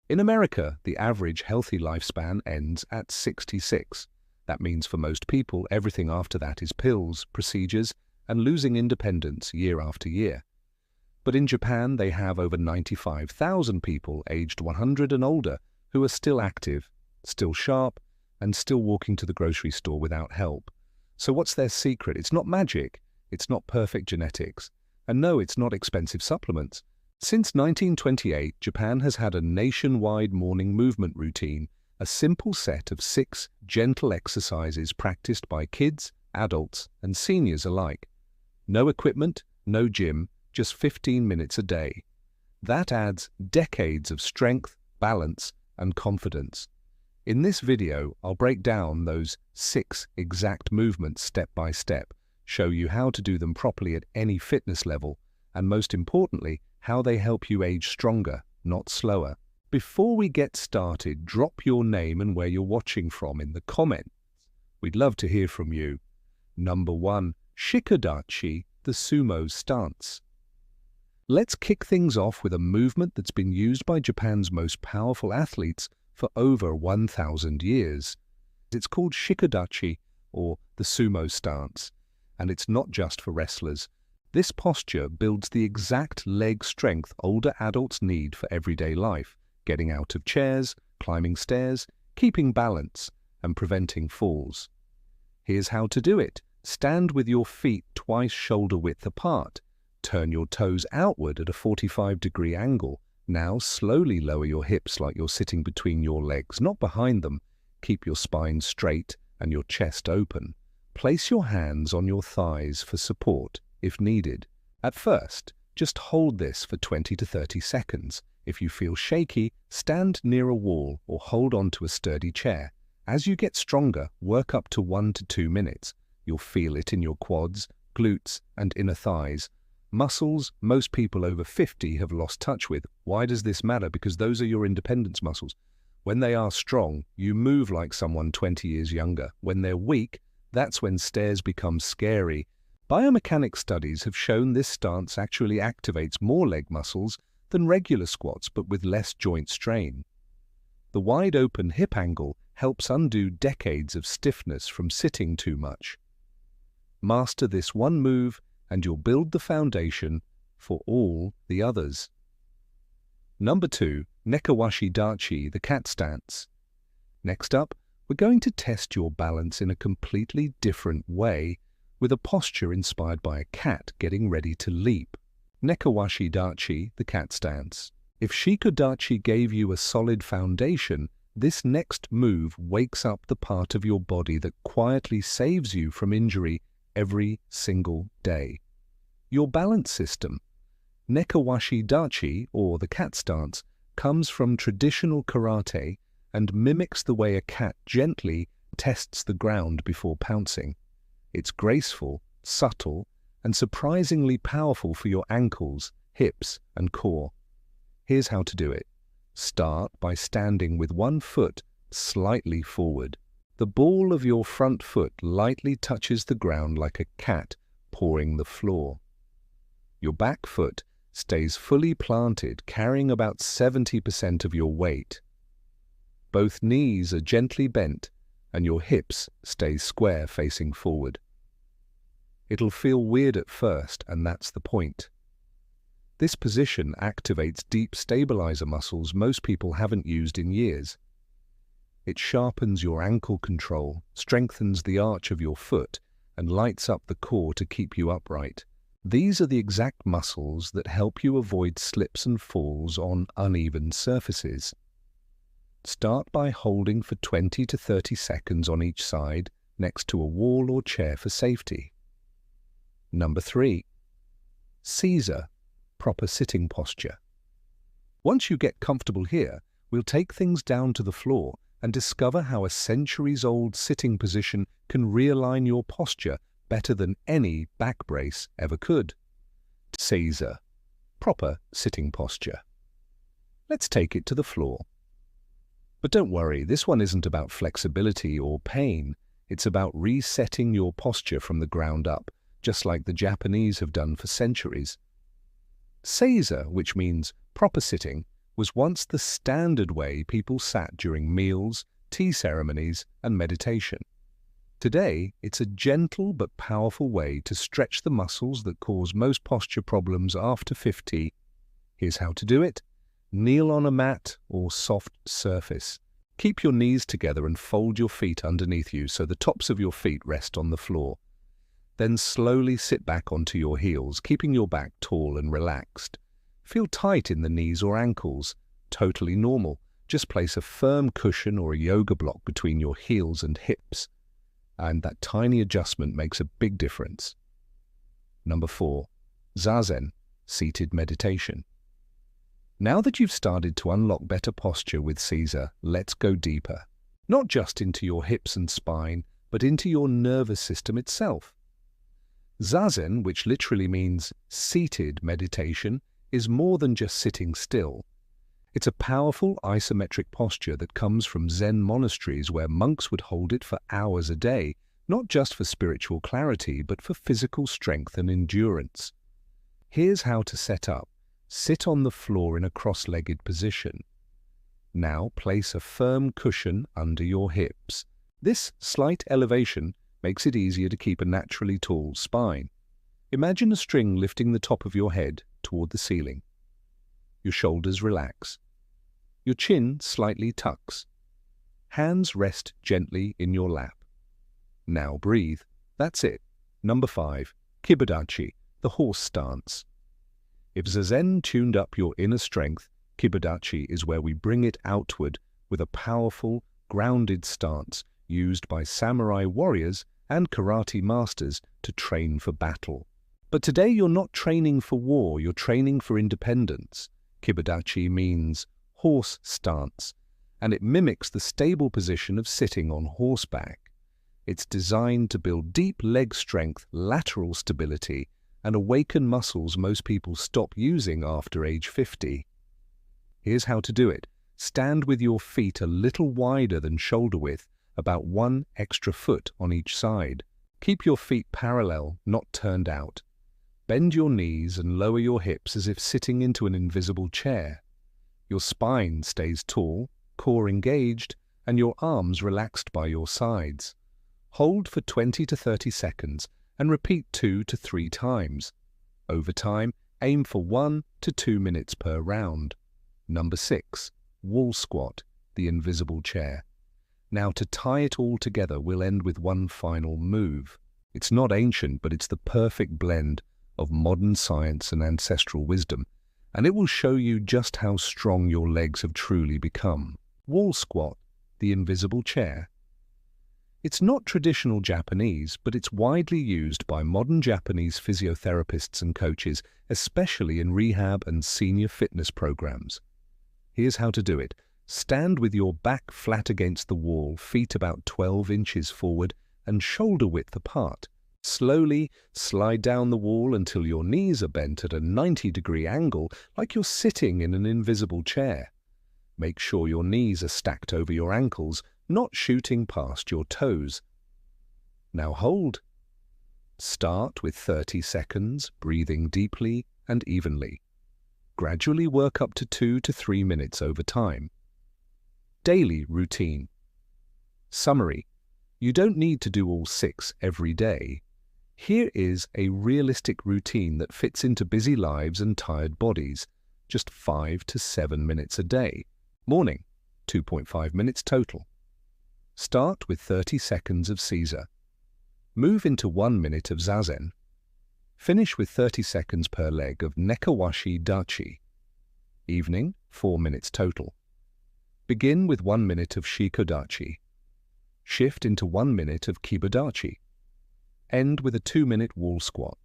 In America, the average healthy lifespan ends at 66. That means for most people, everything after that is pills, procedures, and losing independence year after year. But in Japan, they have over 95,000 people aged 100 and older who are still active, still sharp, and still walking to the grocery store without help. So what's their secret? It's not magic, it's not perfect genetics, and no, it's not expensive supplements. Since 1928, Japan has had a nationwide morning movement routine, a simple set of 6 gentle exercises practiced by kids, adults, and seniors alike. No equipment, no gym, just 15 minutes a day. That adds decades of strength, balance, and confidence. In this video, I'll break down those 6 exact movements step by step, show you how to do them properly at any fitness level, and most importantly, how they help you age stronger, not slower. Before we get started, drop your name and where you're watching from in the comments. We'd love to hear from you. Number 1. Shikodachi, the sumo stance. Let's kick things off with a movement that's been used by Japan's most powerful athletes for over 1,000 years. It's called shikodachi, or the sumo stance, and it's not just for wrestlers. This posture builds the exact leg strength older adults need for everyday life, getting out of chairs, climbing stairs, keeping balance, and preventing falls. Here's how to do it. Stand with your feet twice shoulder width apart. Turn your toes outward at a 45-degree angle. Now slowly lower your hips like you're sitting between your legs, not behind them. Keep your spine straight and your chest open. Place your hands on your thighs for support, if needed. At first, just hold this for 20 to 30 seconds. If you feel shaky, stand near a wall or hold on to a sturdy chair. As you get stronger, work up to 1 to 2 minutes. You'll feel it in your quads, glutes, and inner thighs. Muscles most people over 50 have lost touch with. Why does this matter? Because those are your independence muscles. When they are strong, you move like someone 20 years younger. When they're weak, that's when stairs become scary. Biomechanics studies have shown this stance actually activates more leg muscles than regular squats, but with less joint strain. The wide-open hip angle helps undo decades of stiffness from sitting too much. Master this one move, and you'll build the foundation for all the others. Number 2. Nekawashi dachi, the cat stance. Next up, we're going to test your balance in a completely different way, with a posture inspired by a cat getting ready to leap. Nekawashi dachi, the cat stance. If shikodachi gave you a solid foundation, this next move wakes up the part of your body that quietly saves you from injury every single day. Your balance system. Nekawashi dachi, or the cat stance, comes from traditional karate and mimics the way a cat gently tests the ground before pouncing. It's graceful, subtle, and surprisingly powerful for your ankles, hips, and core. Here's how to do it. Start by standing with one foot slightly forward. The ball of your front foot lightly touches the ground like a cat pawing the floor. Your back foot stays fully planted, carrying about 70% of your weight. Both knees are gently bent, and your hips stay square facing forward. It'll feel weird at first, and that's the point. This position activates deep stabilizer muscles most people haven't used in years. It sharpens your ankle control, strengthens the arch of your foot, and lights up the core to keep you upright. These are the exact muscles that help you avoid slips and falls on uneven surfaces. Start by holding for 20 to 30 seconds on each side next to a wall or chair for safety. Number 3. Caesar, proper sitting posture. Once you get comfortable here, we'll take things down to the floor and discover how a centuries-old sitting position can realign your posture better than any back brace ever could. Caesar, proper sitting posture. Let's take it to the floor. But don't worry, this one isn't about flexibility or pain. It's about resetting your posture from the ground up, just like the Japanese have done for centuries. Caesar, which means proper sitting, was once the standard way people sat during meals, tea ceremonies, and meditation. Today, it's a gentle but powerful way to stretch the muscles that cause most posture problems after 50. Here's how to do it. Kneel on a mat or soft surface. Keep your knees together and fold your feet underneath you so the tops of your feet rest on the floor. Then slowly sit back onto your heels, keeping your back tall and relaxed. Feel tight in the knees or ankles. Totally normal. Just place a firm cushion or a yoga block between your heels and hips. And that tiny adjustment makes a big difference. Number 4. Zazen, seated meditation. Now that you've started to unlock better posture with Caesar, let's go deeper. Not just into your hips and spine, but into your nervous system itself. Zazen, which literally means seated meditation, is more than just sitting still. It's a powerful isometric posture that comes from Zen monasteries where monks would hold it for hours a day, not just for spiritual clarity, but for physical strength and endurance. Here's how to set up. Sit on the floor in a cross-legged position. Now place a firm cushion under your hips. This slight elevation makes it easier to keep a naturally tall spine. Imagine a string lifting the top of your head toward the ceiling. Your shoulders relax. Your chin slightly tucks. Hands rest gently in your lap. Now breathe. That's it. Number 5. Kibadachi, the horse stance. If Zazen tuned up your inner strength, Kibadachi is where we bring it outward with a powerful, grounded stance used by samurai warriors and karate masters to train for battle. But today you're not training for war, you're training for independence. Kibadachi means horse stance, and it mimics the stable position of sitting on horseback. It's designed to build deep leg strength, lateral stability, and awaken muscles most people stop using after age 50. Here's how to do it. Stand with your feet a little wider than shoulder width, about 1 extra foot on each side. Keep your feet parallel, not turned out. Bend your knees and lower your hips as if sitting into an invisible chair. Your spine stays tall, core engaged, and your arms relaxed by your sides. Hold for 20 to 30 seconds and repeat 2 to 3 times. Over time, aim for 1 to 2 minutes per round. Number 6. Wall squat, the invisible chair. Now to tie it all together, we'll end with one final move. It's not ancient, but it's the perfect blend of modern science and ancestral wisdom, and it will show you just how strong your legs have truly become. Wall squat, the invisible chair. It's not traditional Japanese, but it's widely used by modern Japanese physiotherapists and coaches, especially in rehab and senior fitness programs. Here's how to do it. Stand with your back flat against the wall, feet about 12 inches forward and shoulder width apart. Slowly slide down the wall until your knees are bent at a 90-degree angle, like you're sitting in an invisible chair. Make sure your knees are stacked over your ankles, not shooting past your toes. Now hold. Start with 30 seconds, breathing deeply and evenly. Gradually work up to 2 to 3 minutes over time. Daily routine. Summary. You don't need to do all 6 every day. Here is a realistic routine that fits into busy lives and tired bodies. Just 5 to 7 minutes a day. Morning, 2.5 minutes total. Start with 30 seconds of Caesar. Move into 1 minute of Zazen. Finish with 30 seconds per leg of Nekawashi Dachi. Evening, 4 minutes total. Begin with 1 minute of Shikodachi. Shift into 1 minute of Kibadachi. End with a 2-minute wall squat.